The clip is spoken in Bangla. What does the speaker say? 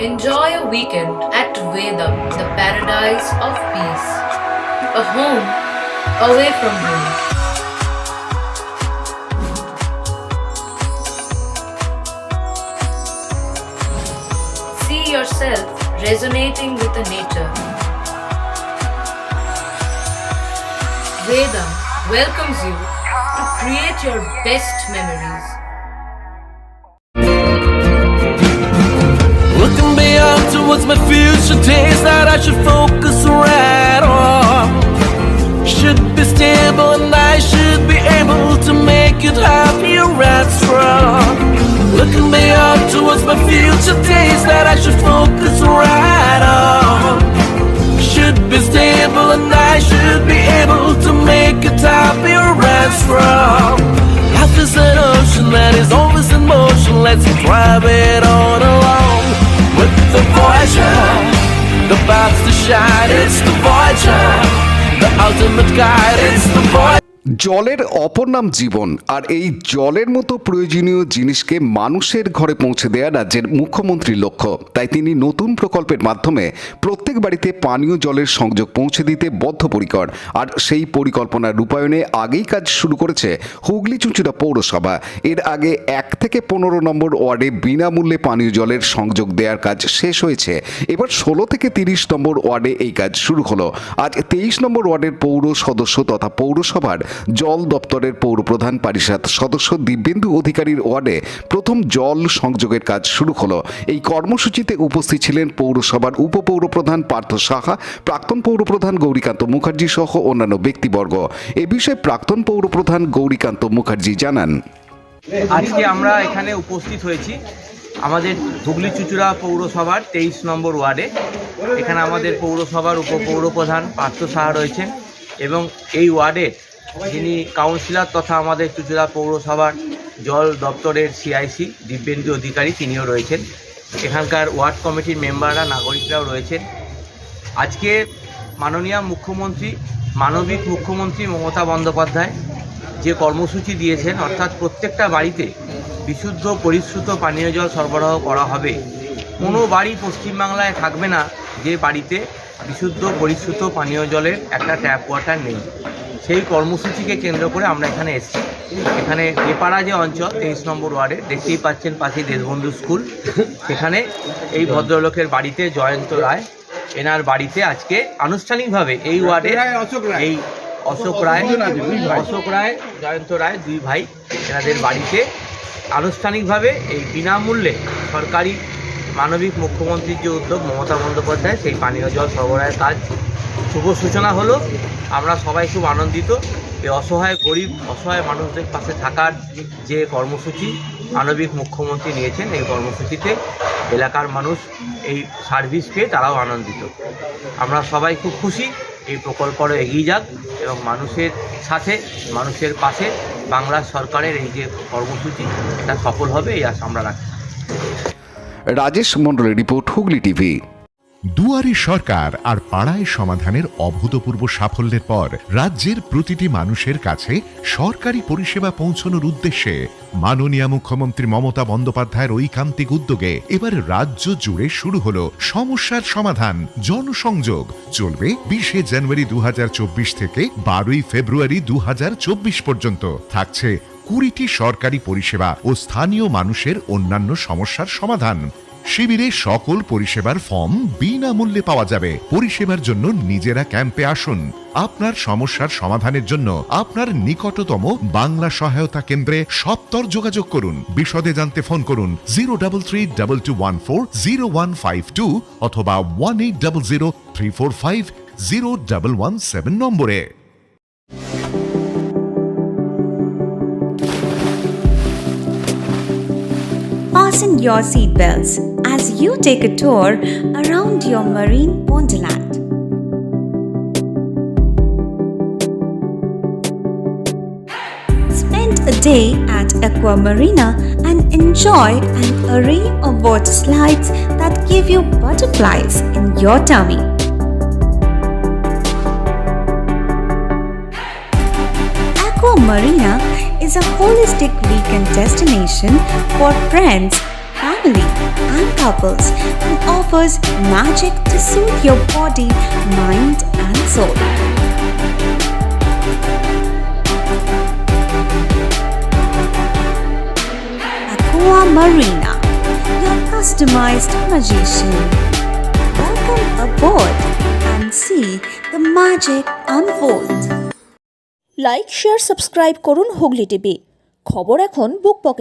Enjoy a weekend at Vedam, the paradise of peace. A home away from home. See yourself resonating with the nature. Vedam welcomes you to create your best memories. Looking beyond towards my future days that I should focus right on. Should be stable and I should be able to make it happier and strong. Looking beyond towards my future days that I should focus right on. Should be stable and I should be able to make it happier and strong. Life is an ocean that is always in motion. Let's drive it on along. With the Voyager, the path to shine, it's the Voyager, the ultimate guide, it's the Voyager. জলের অপর নাম জীবন, আর এই জলের মতো প্রয়োজনীয় জিনিসকে মানুষের ঘরে পৌঁছে দেওয়া রাজ্যের মুখ্যমন্ত্রীর লক্ষ্য। তাই তিনি নতুন প্রকল্পের মাধ্যমে প্রত্যেক বাড়িতে পানীয় জলের সংযোগ পৌঁছে দিতে বদ্ধপরিকর। আর সেই পরিকল্পনার রূপায়ণে আগেই কাজ শুরু করেছে হুগলি চুঁচুড়া পৌরসভা। এর আগে 1 থেকে 15 নম্বর ওয়ার্ডে বিনামূল্যে পানীয় জলের সংযোগ দেওয়ার কাজ শেষ হয়েছে। এবার 16 থেকে 30 নম্বর ওয়ার্ডে এই কাজ শুরু হলো। আজ 23 নম্বর ওয়ার্ডের পৌর সদস্য তথা পৌরসভার জল দপ্তরের পৌরপ্রধান পারিষদ সদস্য দিব্যেন্দু অধিকারীর ওয়ার্ডে প্রথম জল সংযোগের কাজ শুরু হলো। এই কর্মসূচিতে উপস্থিত ছিলেন পৌরসভার উপপৌরপ্রধান পার্থ সাহা, প্রাক্তন পৌরপ্রধান গৌরীকান্ত মুখার্জি সহ অন্যান্য ব্যক্তিবর্গ। এ বিষয়ে প্রাক্তন পৌরপ্রধান গৌরীকান্ত মুখার্জি জানান, আজকে আমরা এখানে উপস্থিত হয়েছি আমাদের হুগলি চুঁচুড়া পৌরসভার 23 নম্বর ওয়ার্ডে। এখানে আমাদের পৌরসভার উপপৌরপ্রধান পার্থ সাহা রয়েছেন এবং এই ওয়ার্ডে যিনি কাউন্সিলর তথা আমাদের চুঁচুড়া পৌরসভার জল দপ্তরের সিআইসি দিব্যেন্দু অধিকারী তিনিও রয়েছেন। এখানকার ওয়ার্ড কমিটির মেম্বাররা, নাগরিকরাও রয়েছেন। আজকে মাননীয় মুখ্যমন্ত্রী, মানবিক মুখ্যমন্ত্রী মমতা বন্দ্যোপাধ্যায় যে কর্মসূচি দিয়েছেন, অর্থাৎ প্রত্যেকটা বাড়িতে বিশুদ্ধ পরিশ্রুত পানীয় জল সরবরাহ করা হবে। কোনো বাড়ি পশ্চিমবাংলায় থাকবে না যে বাড়িতে বিশুদ্ধ পরিশ্রুত পানীয় জলের একটা ট্যাপ ওয়াটার নেই। সেই কর্মসূচিকে কেন্দ্র করে আমরা এখানে এসেছি। এখানে বেপাড়া যে অঞ্চল 23 নম্বর ওয়ার্ডে দেখতেই পাচ্ছেন পাশেই দেশবন্ধু স্কুল, সেখানে এই ভদ্রলোকের বাড়িতে জয়ন্ত রায়, এনার বাড়িতে আজকে আনুষ্ঠানিকভাবে এই ওয়ার্ডে এই অশোক রায়, জয়ন্ত রায়, দুই ভাই, এনাদের বাড়িতে আনুষ্ঠানিকভাবে এই বিনামূল্যে সরকারি মানবিক মুখ্যমন্ত্রীর যে উদ্যোগ মমতা বন্দ্যোপাধ্যায়, সেই পানীয় জল সরবরাহের কাজ শুভ সূচনা হলো। আমরা সবাই খুব আনন্দিত। এই অসহায় গরিব অসহায় মানুষদের পাশে থাকার যে কর্মসূচি মানবিক মুখ্যমন্ত্রী নিয়েছেন, এই কর্মসূচিতে এলাকার মানুষ এই সার্ভিস পেয়ে তারাও আনন্দিত। আমরা সবাই খুব খুশি এই প্রকল্পটা এগিয়ে যাক এবং মানুষের সাথে, মানুষের পাশে বাংলা সরকারের এই যে কর্মসূচি এটা সফল হবে এই আশা আমরা রাখি। রাজেশ মণ্ডলের রিপোর্ট, হুগলি টিভি। দুয়ারে সরকার আর পাড়ায় সমাধানের অভূতপূর্ব সাফল্যের পর রাজ্যের প্রতিটি মানুষের কাছে সরকারি পরিষেবা পৌঁছানোর উদ্দেশ্যে মাননীয় মুখ্যমন্ত্রী মমতা বন্দ্যোপাধ্যায়ের ঐকান্তিক উদ্যোগে এবার রাজ্য জুড়ে শুরু হলো সমস্যার সমাধান জনসংযোগ। চলবে 20 জানুয়ারি 2024 থেকে 12 ফেব্রুয়ারি 2024 পর্যন্ত। থাকছে 20টি সরকারি পরিষেবা ও স্থানীয় মানুষের অন্যান্য সমস্যার সমাধান। শিবিরে সকল পরিষেবার ফর্ম বিনামূল্যে পাওয়া যাবে। পরিষেবার জন্য নিজেরা ক্যাম্পে আসুন। আপনার সমস্যার সমাধানের জন্য আপনার নিকটতম বাংলা সহায়তা কেন্দ্রে সত্বর যোগাযোগ করুন। বিশদে জানতে ফোন করুন 03322140152 অথবা 180034501117 নম্বরে। Fasten your seatbelts as you take a tour around your marine wonderland. Spend a day at Aqua Marina and enjoy an array of water slides that give you butterflies in your tummy. Aqua Marina is a holistic weekend destination for friends, family and couples and offers magic to soothe your body, mind and soul. Aqua Marina, your customized magician. Welcome aboard and see the magic unfold. Like share subscribe করুন হুগলি টিভি। খবর এখন বুক পকেটে।